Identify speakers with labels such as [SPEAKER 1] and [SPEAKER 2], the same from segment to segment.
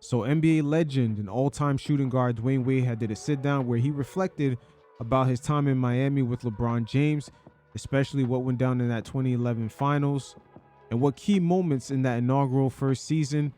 [SPEAKER 1] So NBA legend and all-time shooting guard Dwyane Wade had did a sit-down where he reflected about his time in Miami with LeBron James, especially what went down in that 2011 finals, and what key moments in that inaugural first season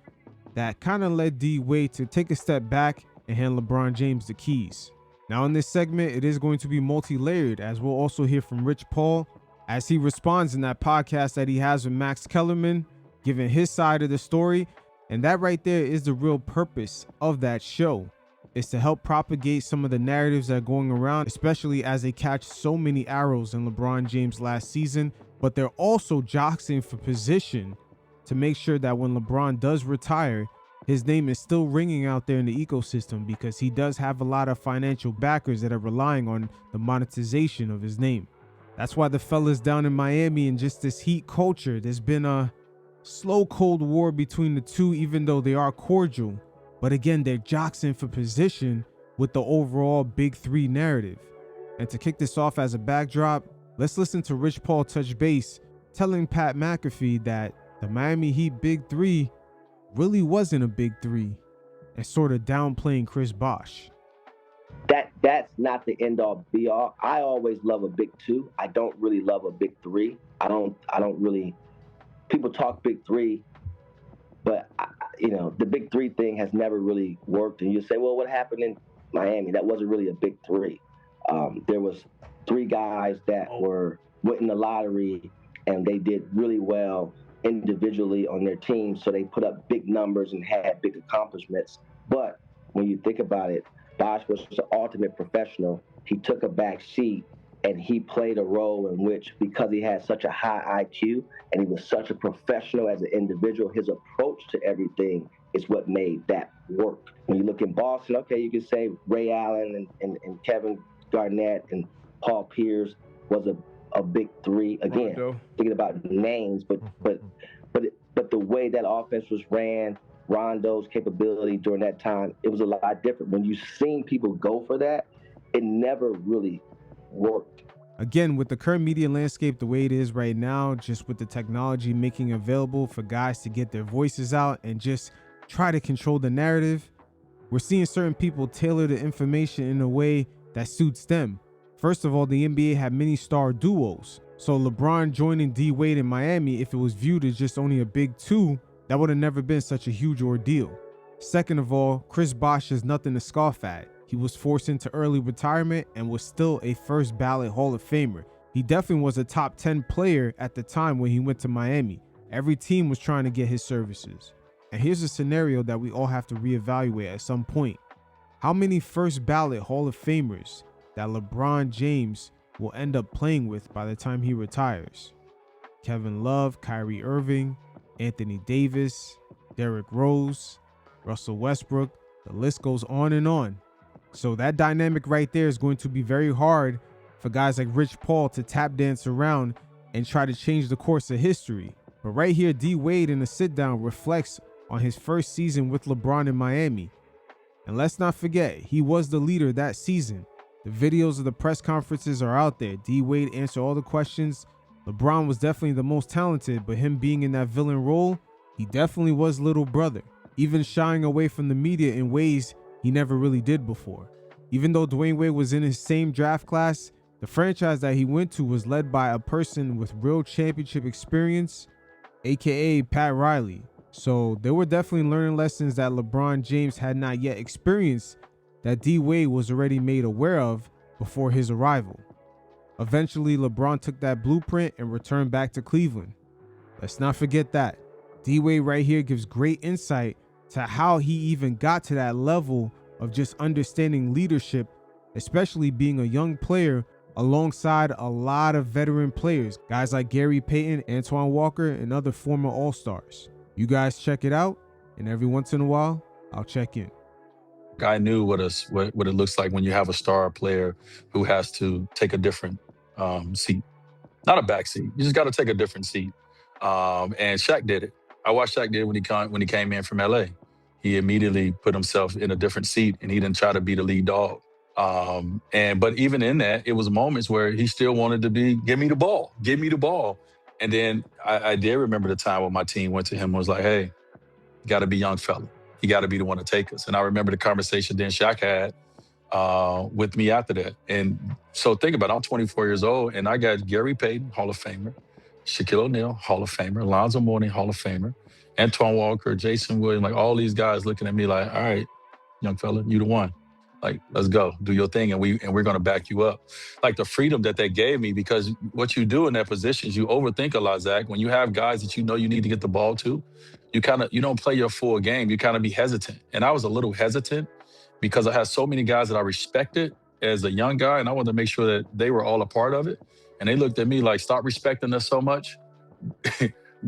[SPEAKER 1] that kind of led D Wade to take a step back and hand LeBron James the keys. Now in this segment, it is going to be multi-layered, as we'll also hear from Rich Paul as he responds in that podcast that he has with Max Kellerman, giving his side of the story. And that right there is the real purpose of that show, is to help propagate some of the narratives that are going around, especially as they catch so many arrows in LeBron James last season, but they're also jockeying for position to make sure that when LeBron does retire, his name is still ringing out there in the ecosystem, because he does have a lot of financial backers that are relying on the monetization of his name. That's why the fellas down in Miami and just this Heat culture, there's been a slow cold war between the two, even though they are cordial. But again, they're jockeying for position with the overall Big Three narrative. And to kick this off as a backdrop, let's listen to Rich Paul touch base, telling Pat McAfee that the Miami Heat Big Three really wasn't a Big Three, and sort of downplaying Chris Bosh.
[SPEAKER 2] That's not the end all be all. I always love a Big Two. I don't really love a Big Three. I don't really. People talk Big Three, but the Big Three thing has never really worked. And you say, well, what happened in Miami? That wasn't really a Big Three. There was three guys that went in the lottery, and they did really well individually on their team, so they put up big numbers and had big accomplishments. But when you think about it, Bosh was the ultimate professional. He took a back seat, and he played a role in which, because he had such a high IQ and he was such a professional as an individual, his approach to everything is what made that work. When you look in Boston, okay, you can say Ray Allen and Kevin Garnett and Paul Pierce was a Big Three. Again, thinking about names, but the way that offense was ran, Rondo's capability during that time, it was a lot different. When you've seen people go for that, it never really worked.
[SPEAKER 1] Again, with the current media landscape the way it is right now, just with the technology making available for guys to get their voices out and just try to control the narrative, we're seeing certain people tailor the information in a way that suits them. First of all, the NBA had many star duos. So LeBron joining D Wade in Miami, if it was viewed as just only a Big Two, that would have never been such a huge ordeal. Second of all, Chris Bosh is nothing to scoff at. He was forced into early retirement and was still a first ballot Hall of Famer. He definitely was a top 10 player at the time when he went to Miami. Every team was trying to get his services. And here's a scenario that we all have to reevaluate at some point. How many first ballot Hall of Famers that LeBron James will end up playing with by the time he retires? Kevin Love, Kyrie Irving, Anthony Davis, Derrick Rose, Russell Westbrook, the list goes on and on. So that dynamic right there is going to be very hard for guys like Rich Paul to tap dance around and try to change the course of history. But right here, D Wade in a sit down reflects on his first season with LeBron in Miami. And let's not forget, he was the leader that season. The videos of the press conferences are out there. D Wade answered all the questions. LeBron was definitely the most talented, but him being in that villain role, he definitely was little brother, even shying away from the media in ways he never really did before. Even though Dwyane Wade was in his same draft class, the franchise that he went to was led by a person with real championship experience, aka Pat Riley. So they were definitely learning lessons that LeBron James had not yet experienced, that D Wade was already made aware of before his arrival. Eventually, LeBron took that blueprint and returned back to Cleveland. Let's not forget that. D Wade right here gives great insight to how he even got to that level of just understanding leadership, especially being a young player alongside a lot of veteran players, guys like Gary Payton, Antoine Walker, and other former All-Stars. You guys check it out, and every once in a while, I'll check in.
[SPEAKER 3] I knew what it looks like when you have a star player who has to take a different seat. Not a back seat. You just got to take a different seat. And Shaq did it. I watched Shaq did it when he came in from LA. He immediately put himself in a different seat, and he didn't try to be the lead dog. But even in that, it was moments where he still wanted to be, give me the ball. And then I did remember the time when my team went to him and was like, hey, you got to be young fella. he got to be the one to take us. And I remember the conversation then Shaq had with me after that. And so think about it, I'm 24 years old, and I got Gary Payton, Hall of Famer, Shaquille O'Neal, Hall of Famer, Lonzo Mourning, Hall of Famer, Antoine Walker, Jason Williams, like all these guys looking at me like, all right, young fella, you the one. Like, let's go, do your thing, and we're gonna back you up. Like the freedom that they gave me, because what you do in that position is you overthink a lot, Zach. When you have guys that you know you need to get the ball to, you don't play your full game. You kind of be hesitant. And I was a little hesitant because I had so many guys that I respected as a young guy, and I wanted to make sure that they were all a part of it. And they looked at me like, stop respecting us so much.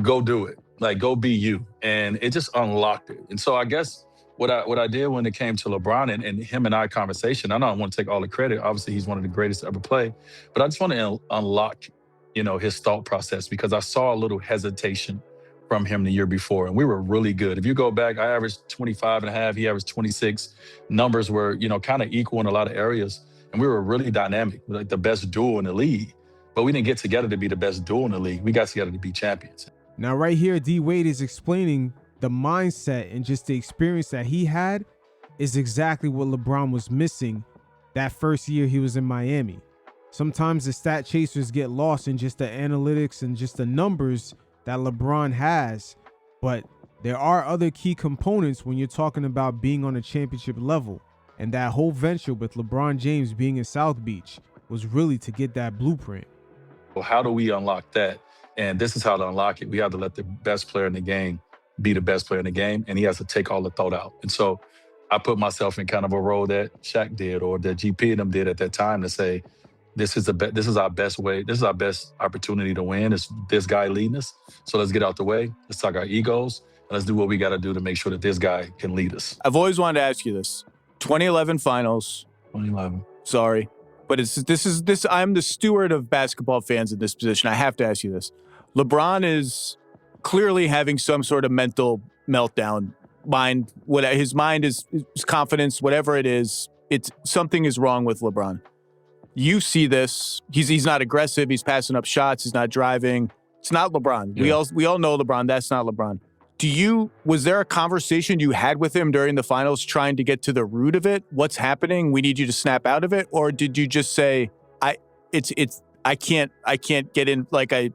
[SPEAKER 3] Go do it. Like, go be you. And it just unlocked it. And so I guess what I did when it came to LeBron and him and I conversation, I don't want to take all the credit. Obviously, he's one of the greatest to ever play. But I just want to unlock, his thought process, because I saw a little hesitation from him the year before. And we were really good. If you go back, I averaged 25 and a half. He averaged 26. Numbers were, kind of equal in a lot of areas. And we were really dynamic, like the best duo in the league. But we didn't get together to be the best duo in the league. We got together to be champions.
[SPEAKER 1] Now, right here, D Wade is explaining the mindset and just the experience that he had is exactly what LeBron was missing that first year he was in Miami. Sometimes the stat chasers get lost in just the analytics and just the numbers that LeBron has, but there are other key components when you're talking about being on a championship level. And that whole venture with LeBron James being in South Beach was really to get that blueprint.
[SPEAKER 3] Well, how do we unlock that? And this is how to unlock it. We have to let the best player in the game be the best player in the game, and he has to take all the thought out. And so I put myself in kind of a role that Shaq did, or that GP and them did at that time, to say, this is our best way. This is our best opportunity to win. Is this guy leading us? So let's get out the way. Let's talk our egos, and let's do what we got to do to make sure that this guy can lead us.
[SPEAKER 4] I've always wanted to ask you this. 2011 finals.
[SPEAKER 3] 2011.
[SPEAKER 4] Sorry. But this. I'm the steward of basketball fans in this position. I have to ask you this. LeBron is clearly having some sort of mental meltdown. His mind is his confidence, whatever it is, something is wrong with LeBron. You see this. He's not aggressive. He's passing up shots. He's not driving. It's not LeBron. Yeah. We all know LeBron. That's not LeBron. Was there a conversation you had with him during the finals trying to get to the root of it? What's happening? We need you to snap out of it? Or did you just say, I can't get in,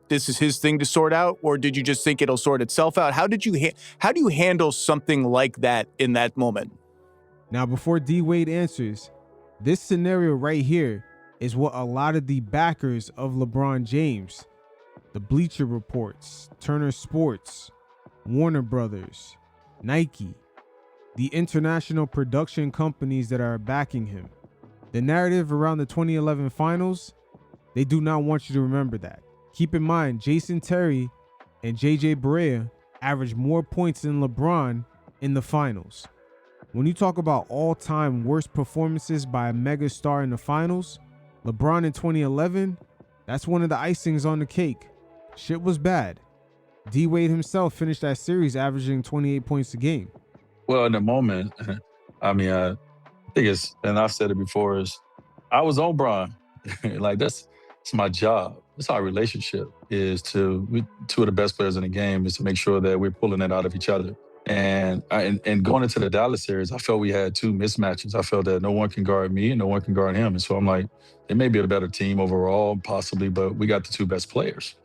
[SPEAKER 4] this is his thing to sort out? Or did you just think it'll sort itself out? How do you handle something like that in that moment?
[SPEAKER 1] Now, before D Wade answers, this scenario right here is what a lot of the backers of LeBron James, the Bleacher Reports, Turner Sports, Warner Brothers, Nike, the international production companies that are backing him. The narrative around the 2011 finals, they do not want you to remember that. Keep in mind, Jason Terry and JJ Barea averaged more points than LeBron in the finals. When you talk about all-time worst performances by a mega star in the finals, LeBron in 2011, that's one of the icings on the cake. Shit was bad. D Wade himself finished that series averaging 28 points a game.
[SPEAKER 3] Well, in the moment, I think it's, and I've said it before, is I was on Bron. Like it's my job. That's our relationship is two of the best players in the game is to make sure that we're pulling it out of each other. And going into the Dallas series, I felt we had two mismatches. I felt that no one can guard me and no one can guard him. And so I'm like, they may be a better team overall, possibly, but we got the two best players.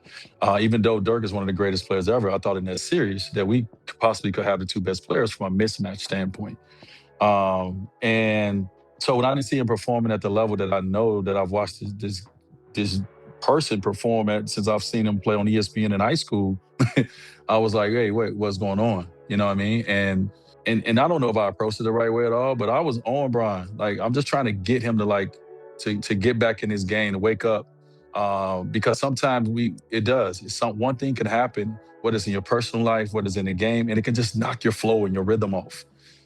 [SPEAKER 3] Even though Dirk is one of the greatest players ever, I thought in that series that we possibly could have the two best players from a mismatch standpoint. And so when I didn't see him performing at the level that I know that I've watched this person perform at since I've seen him play on ESPN in high school, I was like, hey, wait, what's going on? You know what I mean? And I don't know if I approached it the right way at all, but I was on Brian. Like, I'm just trying to get him to get back in his game, to wake up. Because sometimes it does. One thing can happen, whether it's in your personal life, whether it's in the game, and it can just knock your flow and your rhythm off.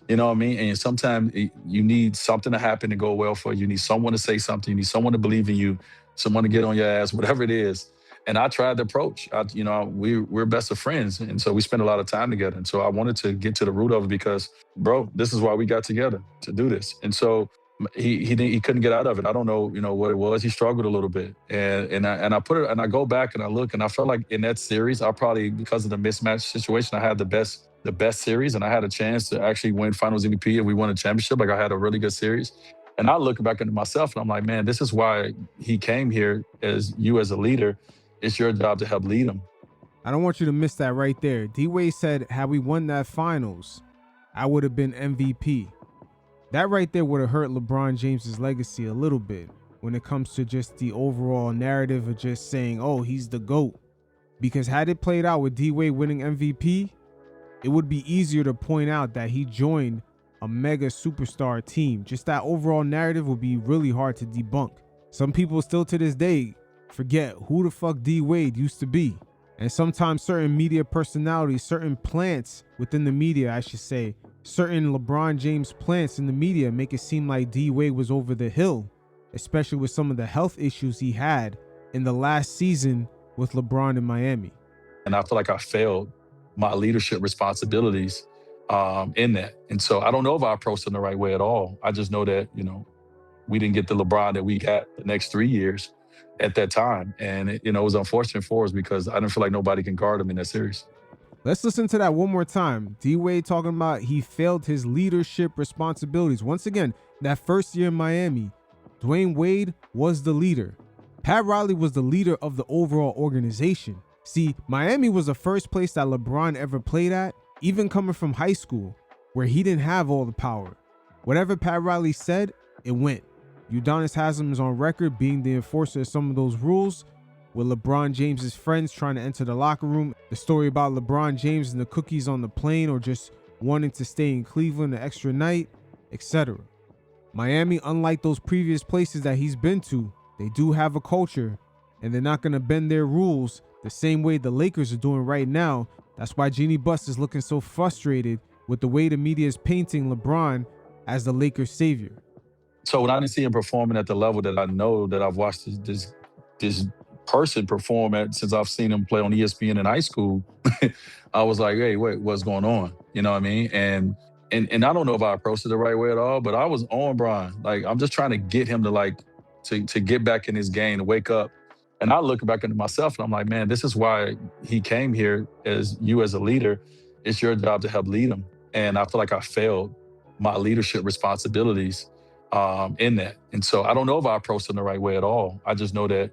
[SPEAKER 3] You know what I mean? And sometimes you need something to happen to go well for you. You need someone to say something. You need someone to believe in you, someone to get on your ass, whatever it is. And I tried the approach. We're best of friends. And so we spend a lot of time together. And so I wanted to get to the root of it because, bro, this is why we got together, to do this. And so he couldn't get out of it. I don't know, what it was. He struggled a little bit. And I go back and I look, and I felt like in that series, I probably, because of the mismatch situation, I had the best the best series, and I had a chance to actually win Finals MVP, and we won a championship. Like I had a really good series, and I look back into myself, and I'm like, man, this is why he came here as you as a leader. It's your job to help lead him.
[SPEAKER 1] I don't want you to miss that right there. D-Wade said, had we won that finals, I would have been MVP. That right there would have hurt LeBron James's legacy a little bit when it comes to just the overall narrative of just saying, oh, he's the GOAT. Because had it played out with D-Wade winning MVP, it would be easier to point out that he joined a mega superstar team. Just that overall narrative would be really hard to debunk. Some people still to this day forget who the fuck D-Wade used to be. And sometimes certain media personalities, certain plants within the media, I should say, certain LeBron James plants in the media make it seem like D-Wade was over the hill, especially with some of the health issues he had in the last season with LeBron in Miami.
[SPEAKER 3] And I feel like I failed my leadership responsibilities in that. And so I don't know if I approached it in the right way at all. I just know that, we didn't get the LeBron that we got the next 3 years at that time. And it was unfortunate for us because I didn't feel like nobody can guard him in that series.
[SPEAKER 1] Let's listen to that one more time. D-Wade talking about he failed his leadership responsibilities. Once again, that first year in Miami, Dwyane Wade was the leader. Pat Riley was the leader of the overall organization. See, Miami was the first place that LeBron ever played at, even coming from high school, where he didn't have all the power. Whatever Pat Riley said, it went. Udonis Haslem is on record being the enforcer of some of those rules, with LeBron James's friends trying to enter the locker room. The story about LeBron James and the cookies on the plane, or just wanting to stay in Cleveland an extra night, etc. Miami, unlike those previous places that he's been to, they do have a culture, and they're not going to bend their rules the same way the Lakers are doing right now. That's why Jeannie Buss is looking so frustrated with the way the media is painting LeBron as the Lakers' savior.
[SPEAKER 3] So when I didn't see him performing at the level that I know that I've watched this person perform at since I've seen him play on ESPN in high school, I was like, hey, wait, what's going on? You know what I mean? And I don't know if I approached it the right way at all, but I was on Brian. Like, I'm just trying to get him to get back in his game, to wake up. And I look back into myself and I'm like, man, this is why he came here as you as a leader. It's your job to help lead him. And I feel like I failed my leadership responsibilities in that. And so I don't know if I approached it in the right way at all. I just know that,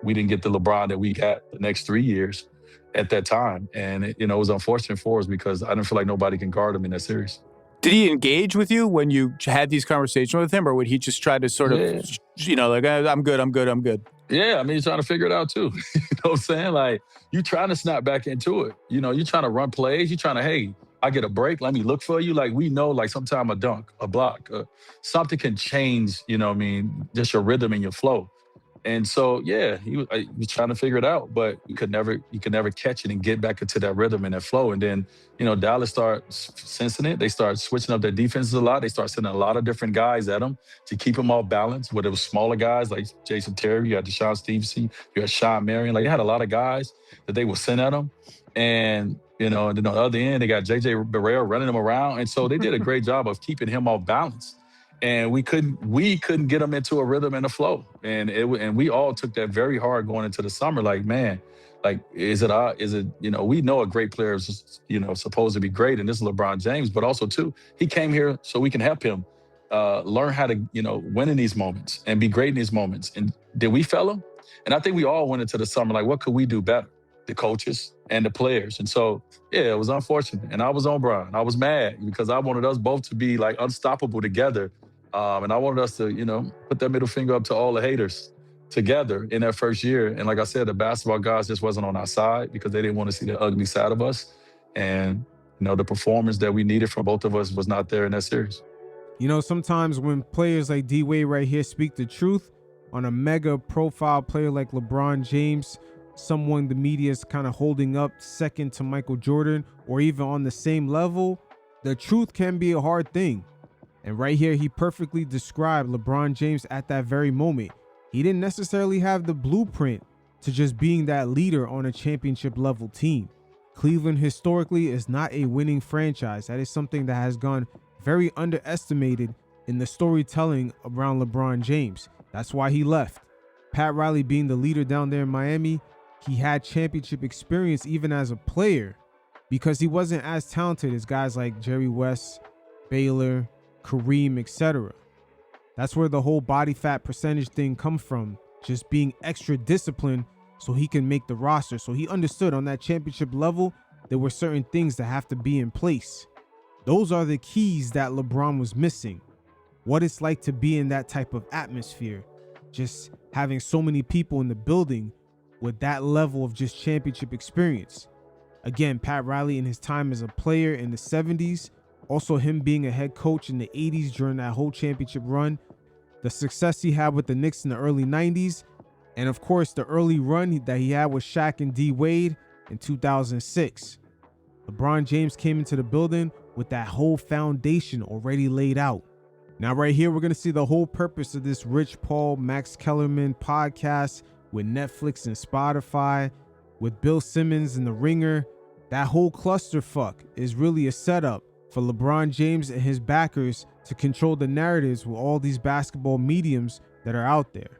[SPEAKER 3] we didn't get the LeBron that we got the next 3 years at that time. And it was unfortunate for us because I didn't feel like nobody can guard him in that series.
[SPEAKER 4] Did he engage with you when you had these conversations with him, or would he just try to sort of, like, I'm good?
[SPEAKER 3] Yeah, I mean, he's trying to figure it out too. You know what I'm saying? Like, you trying to snap back into it. You're trying to run plays. You're trying to, hey, I get a break. Let me look for you. Like, we know, like, sometime a dunk, a block, something can change, just your rhythm and your flow. And so, yeah, he was trying to figure it out, but he could never catch it and get back into that rhythm and that flow. And then, Dallas starts sensing it. They start switching up their defenses a lot. They start sending a lot of different guys at him to keep them all balanced, whether it was smaller guys like Jason Terry, you had Deshaun Stevenson, you had Sean Marion. Like, they had a lot of guys that they would send at him. And, and then on the other end, they got J.J. Barrera running them around. And so they did a great job of keeping him off balance. And we couldn't get him into a rhythm and a flow. And we all took that very hard going into the summer. Like, man, like, is it, we know a great player is, supposed to be great. And this is LeBron James, but also too, he came here so we can help him learn how to, win in these moments and be great in these moments. And did we fail him? And I think we all went into the summer like, what could we do better? The coaches and the players. And so, yeah, it was unfortunate. And I was on Brian. I was mad because I wanted us both to be like unstoppable together. And I wanted us to, put that middle finger up to all the haters together in that first year. And like I said, the basketball guys just wasn't on our side because they didn't want to see the ugly side of us. And, the performance that we needed from both of us was not there in that series.
[SPEAKER 1] Sometimes when players like D-Wade right here speak the truth on a mega profile player like LeBron James, someone the media is kind of holding up second to Michael Jordan or even on the same level, the truth can be a hard thing. And right here, he perfectly described LeBron James at that very moment. He didn't necessarily have the blueprint to just being that leader on a championship level team. Cleveland historically is not a winning franchise. That is something that has gone very underestimated in the storytelling around LeBron James. That's why he left. Pat Riley being the leader down there in Miami, he had championship experience even as a player. because he wasn't as talented as guys like Jerry West, Baylor, Kareem, etc. That's where the whole body fat percentage thing comes from, just being extra disciplined so he can make the roster. So he understood on that championship level, there were certain things that have to be in place. Those are the keys that LeBron was missing. What it's like to be in that type of atmosphere, just having so many people in the building with that level of just championship experience. Again, Pat Riley in his time as a player in the 70s, also him being a head coach in the 80s during that whole championship run, the success he had with the Knicks in the early 90s, and of course the early run that he had with Shaq and D Wade in 2006. LeBron James came into the building with that whole foundation already laid out. Now right here, we're going to see the whole purpose of this Rich Paul, Max Kellerman podcast with Netflix and Spotify, with Bill Simmons and The Ringer. That whole clusterfuck is really a setup for LeBron James and his backers to control the narratives with all these basketball mediums that are out there.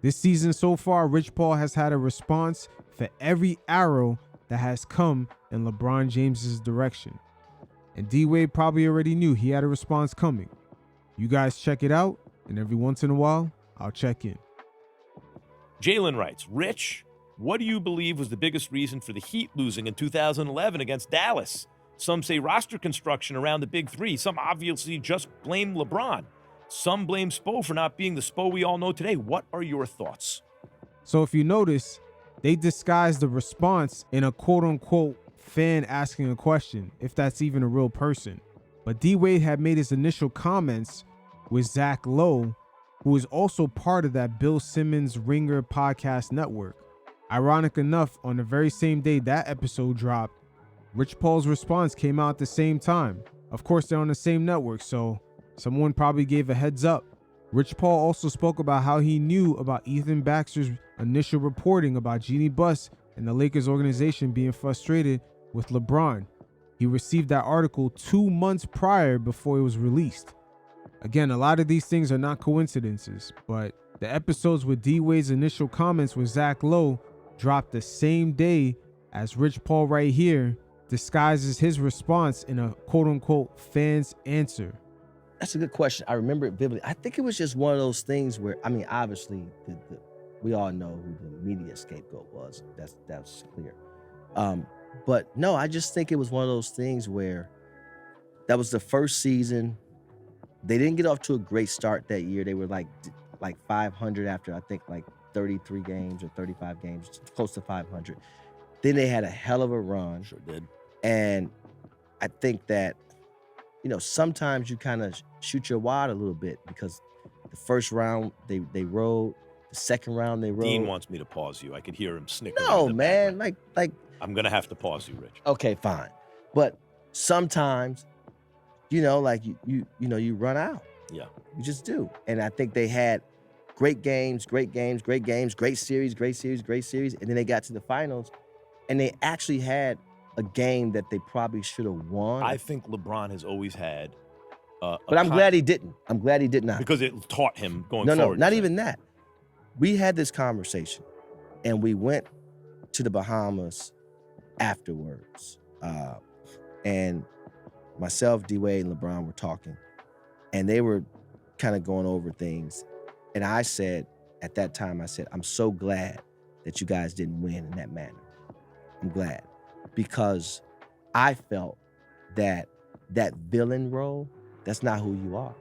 [SPEAKER 1] This season so far, Rich Paul has had a response for every arrow that has come in LeBron James's direction. And D-Wade probably already knew he had a response coming. You guys check it out, and every once in a while, I'll check in.
[SPEAKER 5] Jalen writes, Rich, what do you believe was the biggest reason for the Heat losing in 2011 against Dallas? Some say roster construction around the big three. Some obviously just blame LeBron. Some blame Spo for not being the Spo we all know today. What are your thoughts?
[SPEAKER 1] So if you notice, they disguised the response in a quote-unquote fan asking a question, if that's even a real person. But D-Wade had made his initial comments with Zach Lowe, who is also part of that Bill Simmons Ringer podcast network. Ironic enough, on the very same day that episode dropped, Rich Paul's response came out at the same time. Of course, they're on the same network, so someone probably gave a heads up. Rich Paul also spoke about how he knew about Ethan Baxter's initial reporting about Jeannie Buss and the Lakers organization being frustrated with LeBron. He received that article 2 months prior before it was released. Again, a lot of these things are not coincidences, but the episodes with D-Wade's initial comments with Zach Lowe dropped the same day as Rich Paul right here disguises his response in a quote-unquote fan's answer.
[SPEAKER 6] That's a good question. I remember it vividly. I think it was just one of those things where, I mean, obviously, we all know who the media scapegoat was. That's clear. But no, I just think it was one of those things where that was the first season. They didn't get off to a great start that year. They were like 500 after, I think, like 33 games or 35 games, close to 500. Then they had a hell of a run.
[SPEAKER 5] Sure did.
[SPEAKER 6] And I think that, sometimes you kind of shoot your wad a little bit because the first round they rode, the second round they rode.
[SPEAKER 5] Dean wants me to pause you. I could hear him snickering.
[SPEAKER 6] No, man, like.
[SPEAKER 5] I'm gonna have to pause you, Rich.
[SPEAKER 6] Okay, fine. But sometimes, you run out.
[SPEAKER 5] Yeah.
[SPEAKER 6] You just do. And I think they had great series, great series. And then they got to the finals and they actually had a game that they probably should have won.
[SPEAKER 5] I think LeBron has always had.
[SPEAKER 6] But I'm glad he didn't. I'm glad he did not.
[SPEAKER 5] Because it taught him going
[SPEAKER 6] forward.
[SPEAKER 5] No,
[SPEAKER 6] not even that. We had this conversation and we went to the Bahamas afterwards. And myself, D-Wade, and LeBron were talking. And they were kind of going over things. And I said, at that time, I'm so glad that you guys didn't win in that manner. I'm glad. Because I felt that villain role, that's not who you are.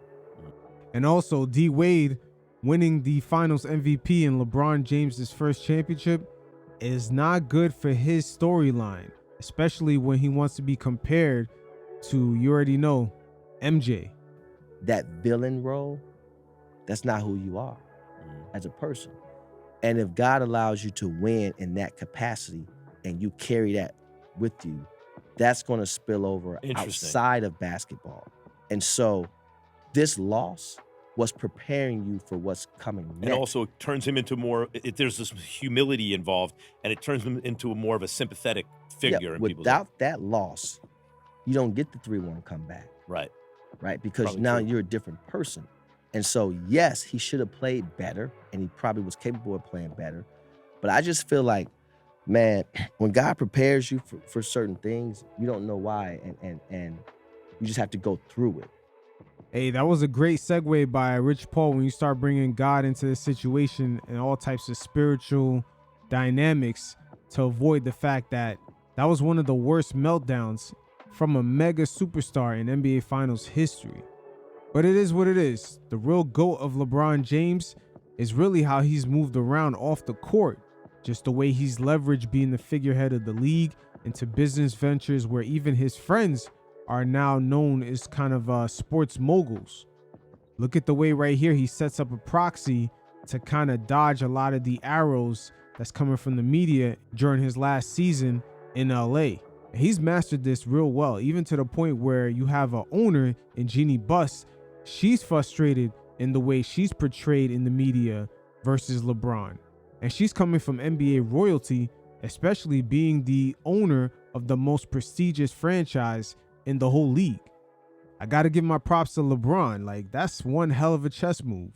[SPEAKER 1] And also, D-Wade winning the finals MVP in LeBron James's first championship is not good for his storyline, especially when he wants to be compared to, you already know, MJ.
[SPEAKER 6] That villain role, that's not who you are as a person. And if God allows you to win in that capacity and you carry that with you, that's going to spill over outside of basketball. And so this loss was preparing you for what's coming next.
[SPEAKER 5] And also it turns him into more, there's this humility involved, and it turns him into more of a sympathetic figure.
[SPEAKER 6] Yeah, without that loss, you don't get the 3-1 comeback.
[SPEAKER 5] Right.
[SPEAKER 6] Right? Because
[SPEAKER 5] Probably
[SPEAKER 6] now
[SPEAKER 5] true.
[SPEAKER 6] You're a different person. And so, yes, he should have played better, and he probably was capable of playing better. But I just feel like man, when God prepares you for certain things, you don't know why, and you just have to go through it.
[SPEAKER 1] Hey, that was a great segue by Rich Paul when you start bringing God into the situation and all types of spiritual dynamics to avoid the fact that that was one of the worst meltdowns from a mega superstar in NBA Finals history. But it is what it is. The real GOAT of LeBron James is really how he's moved around off the court. Just the way he's leveraged being the figurehead of the league into business ventures where even his friends are now known as kind of sports moguls. Look at the way right here he sets up a proxy to kind of dodge a lot of the arrows that's coming from the media during his last season in LA. He's mastered this real well, even to the point where you have an owner in Jeannie Buss. She's frustrated in the way she's portrayed in the media versus LeBron. And she's coming from NBA royalty, especially being the owner of the most prestigious franchise in the whole league. I got to give my props to LeBron. Like, that's one hell of a chess move.